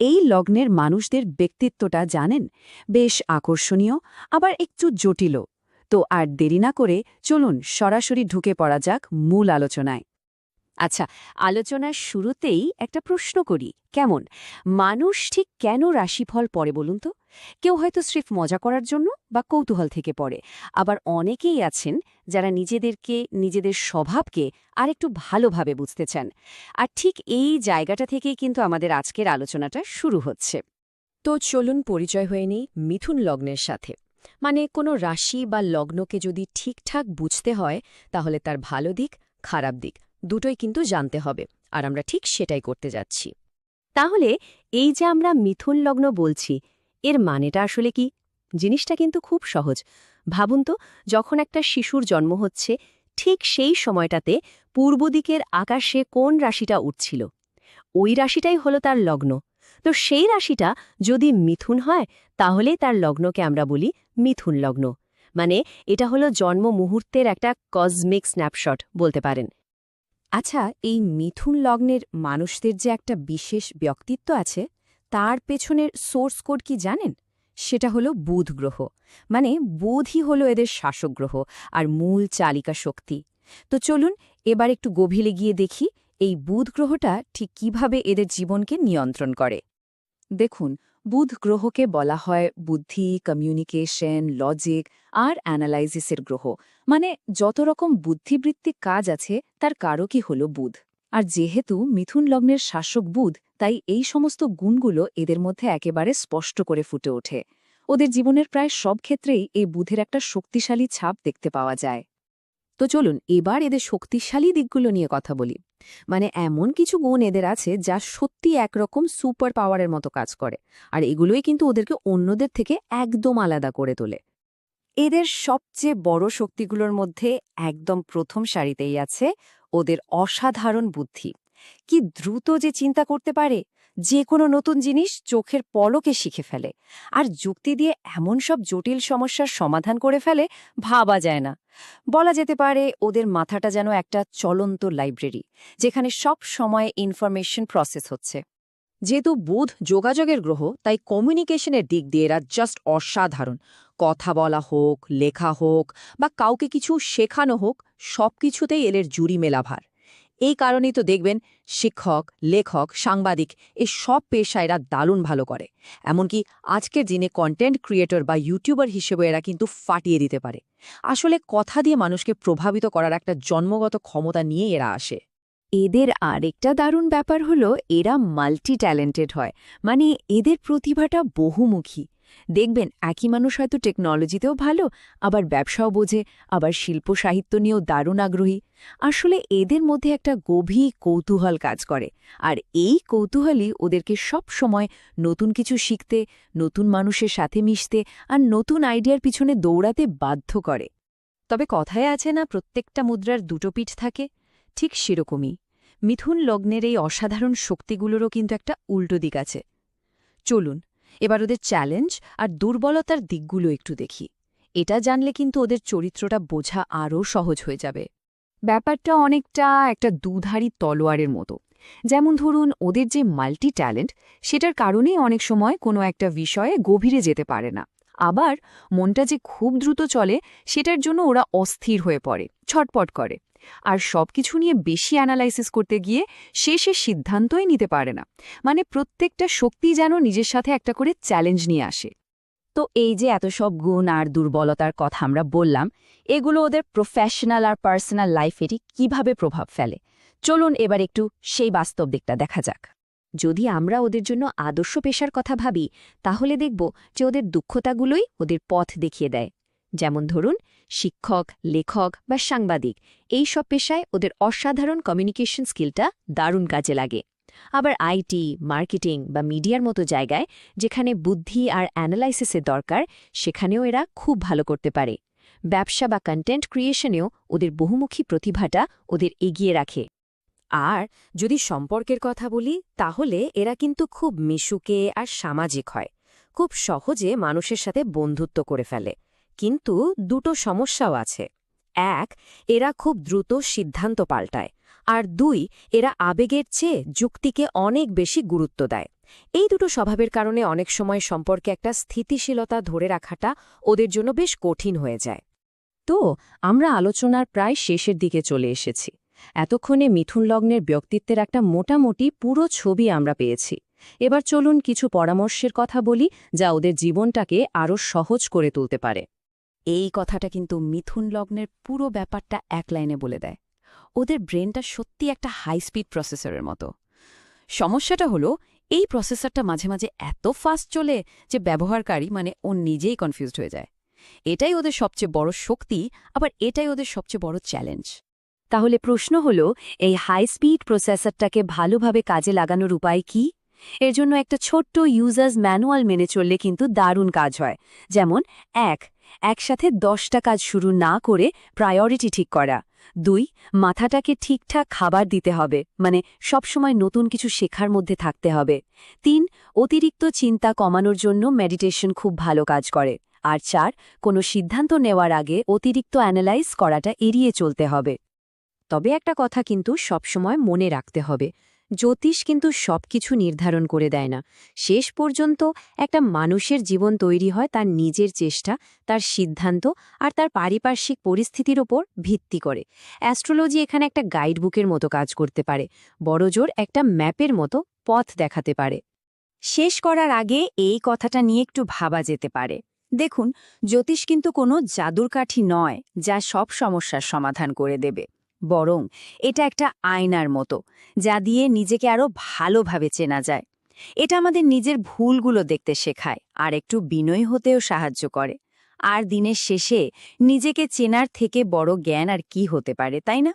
এই লগ্নের মানুষদের ব্যক্তিত্বটা জানেন, বেশ আকর্ষণীয়, আবার একটু জটিলও। তো আর দেরি না করে চলুন সরাসরি ঢুকে পড়া যাক মূল আলোচনায়। আচ্ছা, আলোচনার শুরুতেই একটা প্রশ্ন করি, কেমন মানুষ ঠিক কেন রাশিফল পড়ে বলুন তো? কেউ হয়তো স্রেফ মজা করার জন্য বা কৌতূহল থেকে পড়ে, আবার অনেকেই আছেন যারা নিজেদের স্বভাবকে আরেকটু ভালোভাবে বুঝতে চান। আর ঠিক এই জায়গাটা থেকেই কিন্তু আমাদের আজকের আলোচনাটা শুরু হচ্ছে। তো চলুন পরিচয় হয়ে নিই মিথুন লগ্নের সাথে। মানে কোনো রাশি বা লগ্নকে যদি ঠিকঠাক বুঝতে হয়, তাহলে তার ভালো দিক, খারাপ দিক দুটোই কিন্তু জানতে হবে, আর আমরা ঠিক সেটাই করতে যাচ্ছি। তাহলে এই যে আমরা মিথুন লগ্ন বলছি, এর মানেটা আসলে কি? জিনিসটা কিন্তু খুব সহজ। ভাবুন তো, যখন একটা শিশুর জন্ম হচ্ছে, ঠিক সেই সময়টাতে পূর্ব দিকের আকাশে কোন রাশিটা উঠছিল? ওই রাশিটাই হলো তার লগ্ন। তো সেই রাশিটা যদি মিথুন হয়, তাহলে তার লগ্নকে আমরা বলি মিথুন লগ্ন। মানে এটা হলো জন্ম মুহূর্তের একটা কসমিক স্ন্যাপশট বলতে পারেন। আচ্ছা, এই মিথুন লগ্নের মানুষদের যে একটা বিশেষ ব্যক্তিত্ব আছে, তার পেছনের সোর্স কোড কি জানেন? সেটা হলো বুধ গ্রহ। মানে বুধই হলো এদের শাসক গ্রহ আর মূল চালিকা শক্তি। তো চলুন এবার একটু গভীরে গিয়ে দেখি এই বুধ গ্রহটা ঠিক কিভাবে এদের জীবনকে নিয়ন্ত্রণ করে। দেখুন, বুধ গ্রহকে বলা হয় বুদ্ধি, কমিউনিকেশন, লজিক আর অ্যানালাইসিসের গ্রহ। মানে যত রকম বুদ্ধিবৃত্তিক কাজ আছে তার কারকই হল বুধ। আর যেহেতু মিথুন লগ্নের শাসক বুধ, তাই এই সমস্ত গুণগুলো এদের মধ্যে একেবারে স্পষ্ট করে ফুটে ওঠে। ওদের জীবনের প্রায় সব ক্ষেত্রেই এই বুধের একটা শক্তিশালী ছাপ দেখতে পাওয়া যায়। তো চলুন এবার এদের শক্তিশালী দিকগুলো নিয়ে কথা বলি। মানে এমন কিছু গুণ এদের আছে যা সত্যি একরকম সুপার পাওয়ারের মতো কাজ করে, আর এগুলোই কিন্তু ওদেরকে অন্যদের থেকে একদম আলাদা করে তোলে। এদের সবচেয়ে বড় শক্তিগুলোর মধ্যে একদম প্রথম সারিতেই আছে ওদের অসাধারণ বুদ্ধি। কি দ্রুত যে চিন্তা করতে পারে, যে কোনো নতুন জিনিস চোখের পলকে শিখে ফেলে, আর যুক্তি দিয়ে এমন সব জটিল সমস্যার সমাধান করে ফেলে, ভাবা যায় না। বলা যেতে পারে ওদের মাথাটা যেন একটা চলন্ত লাইব্রেরি, যেখানে সব সময় ইনফরমেশন প্রসেস হচ্ছে। যেহেতু বুধ যোগাযোগের গ্রহ, তাই কমিউনিকেশনের দিক দিয়ে এরা জাস্ট অসাধারণ। কথা বলা হোক, লেখা হোক বা কাউকে কিছু শেখানো হোক, সবকিছুতেই এদের জুড়ি মেলা ভার। এই কারণেই তো দেখবেন শিক্ষক, লেখক, সাংবাদিক এই সব পেশা এরা দারুণ ভালো করে। এমনকি আজকের দিনে কন্টেন্ট ক্রিয়েটর বা ইউটিউবার হিসেবে এরা কিন্তু ফাটিয়ে দিতে পারে। আসলে কথা দিয়ে মানুষকে প্রভাবিত করার একটা জন্মগত ক্ষমতা নিয়ে এরা আসে। এদের আরেকটা দারুণ ব্যাপার হলো এরা মাল্টি ট্যালেন্টেড হয়। মানে এদের প্রতিভাটা বহুমুখী। দেখবেন একই মানুষ হয়তো টেকনোলজিতেও ভালো, আবার ব্যবসাও বোঝে, আবার শিল্প সাহিত্য নিয়েও দারুণ আগ্রহী। আসলে এদের মধ্যে একটা গভীর কৌতূহল কাজ করে, আর এই কৌতূহলই ওদেরকে সব সময় নতুন কিছু শিখতে, নতুন মানুষের সাথে মিশতে আর নতুন আইডিয়ার পিছনে দৌড়াতে বাধ্য করে। তবে কথায় আছে না, প্রত্যেকটা মুদ্রার দুটো পিঠ থাকে, ঠিক সেরকমই মিথুন লগ্নের এই অসাধারণ শক্তিগুলোরও কিন্তু একটা উল্টো দিক আছে। চলুন এবার ওদের চ্যালেঞ্জ আর দুর্বলতার দিকগুলো একটু দেখি। এটা জানলে কিন্তু ওদের চরিত্রটা বোঝা আরও সহজ হয়ে যাবে। ব্যাপারটা অনেকটা একটা দুধারী তলোয়ারের মতো। যেমন ধরুন, ওদের যে মাল্টি ট্যালেন্ট, সেটার কারণেই অনেক সময় কোনো একটা বিষয়ে গভীরে যেতে পারে না। আবার মনটা যে খুব দ্রুত চলে, সেটার জন্য ওরা অস্থির হয়ে পড়ে, ছটপট করে। আর সবকিছু নিয়ে বেশি অ্যানালাইসিস করতে গিয়ে শেষে সিদ্ধান্তই নিতে পারে না। মানে প্রত্যেকটা শক্তি যেন নিজের সাথে একটা করে চ্যালেঞ্জ নিয়ে আসে। তো এই যে এত সব গুণ আর দুর্বলতার কথা আমরা বললাম, এগুলো ওদের প্রফেশনাল আর পার্সোনাল লাইফে কিভাবে প্রভাব ফেলে, চলুন এবার একটু সেই বাস্তব দিকটা দেখা যাক। যদি আমরা ওদের জন্য আদর্শ পেশার কথা ভাবি, তাহলে দেখব যে ওদের দুঃখতাগুলোই ওদের পথ দেখিয়ে দেয়। যেমন ধরুন, শিক্ষক, লেখক বা সাংবাদিক, এই সব পেশায় ওদের অসাধারণ কমিউনিকেশন স্কিলটা দারুণ কাজে লাগে। আবার আইটি, মার্কেটিং বা মিডিয়ার মতো জায়গায় যেখানে বুদ্ধি আর অ্যানালাইসিসের দরকার, সেখানেও এরা খুব ভালো করতে পারে। ব্যবসা বা কন্টেন্ট ক্রিয়েশনেও ওদের বহুমুখী প্রতিভাটা ওদের এগিয়ে রাখে। আর যদি সম্পর্কের কথা বলি, তাহলে এরা কিন্তু খুব মিশুকে আর সামাজিক হয়, খুব সহজে মানুষের সাথে বন্ধুত্ব করে ফেলে। কিন্তু দুটো সমস্যাও আছে। এক, এরা খুব দ্রুত সিদ্ধান্ত পাল্টায়, আর দুই, এরা আবেগের চেয়ে যুক্তিকে অনেক বেশি গুরুত্ব দেয়। এই দুটো স্বভাবের কারণে অনেক সময় সম্পর্কে একটা স্থিতিশীলতা ধরে রাখাটা ওদের জন্য বেশ কঠিন হয়ে যায়। তো আমরা আলোচনার প্রায় শেষের দিকে চলে এসেছি। এতক্ষণে মিথুন লগ্নের ব্যক্তিত্বের একটা মোটামুটি পুরো ছবি আমরা পেয়েছি। এবার চলুন কিছু পরামর্শের কথা বলি, যা ওদের জীবনটাকে আরও সহজ করে তুলতে পারে। এই কথাটা কিন্তু মিথুন লগ্নের পুরো ব্যাপারটা এক লাইনে বলে দেয়। ওদের ব্রেনটা সত্যি একটা হাই স্পিড প্রসেসরের মতো। সমস্যাটা হলো এই প্রসেসরটা মাঝে মাঝে এত ফাস্ট চলে যে ব্যবহারকারী মানে ও নিজেই কনফিউজড হয়ে যায়। এটাই ওদের সবচেয়ে বড় শক্তি, আবার এটাই ওদের সবচেয়ে বড় চ্যালেঞ্জ। তাহলে প্রশ্ন হলো, এই হাই স্পিড প্রসেসরটাকে ভালোভাবে কাজে লাগানোর উপায় কি? এর জন্য একটা ছোট্ট ইউজার্স ম্যানুয়াল মেনে চললে কিন্তু দারুণ কাজ হয়। যেমন একসাথে 10টা কাজ শুরু না করে প্রায়োরিটি ঠিক করা। 2 মাথাটাকে ঠিকঠাক খাবার দিতে হবে, মানে সবসময় নতুন কিছু শেখার মধ্যে থাকতে হবে। 3 অতিরিক্ত চিন্তা কমানোর জন্য মেডিটেশন খুব ভালো কাজ করে। আর 4 কোনো সিদ্ধান্ত নেওয়ার আগে অতিরিক্ত অ্যানালাইজ করাটা এড়িয়ে চলতে হবে। তবে একটা কথা কিন্তু সবসময় মনে রাখতে হবে, জ্যোতিষ কিন্তু সবকিছু নির্ধারণ করে দেয় না। শেষ পর্যন্ত একটা মানুষের জীবন তৈরি হয় তার নিজের চেষ্টা, তার সিদ্ধান্ত আর তার পারিপার্শ্বিক পরিস্থিতির ওপর ভিত্তি করে। অ্যাস্ট্রোলজি এখানে একটা গাইডবুকের মতো কাজ করতে পারে, বড়জোর একটা ম্যাপের মতো পথ দেখাতে পারে। শেষ করার আগে এই কথাটা নিয়ে একটু ভাবা যেতে পারে। দেখুন, জ্যোতিষ কিন্তু কোনো জাদুর কাঠি নয় যা সব সমস্যার সমাধান করে দেবে। বরং এটা একটা আয়নার মতো, যা দিয়ে নিজেকে আরও ভালোভাবে চেনা যায়। এটা আমাদের নিজের ভুলগুলো দেখতে শেখায় আর একটু বিনয়ী হতেও সাহায্য করে। আর দিনের শেষে নিজেকে চেনার থেকে বড় জ্ঞান আর কি হতে পারে, তাই না?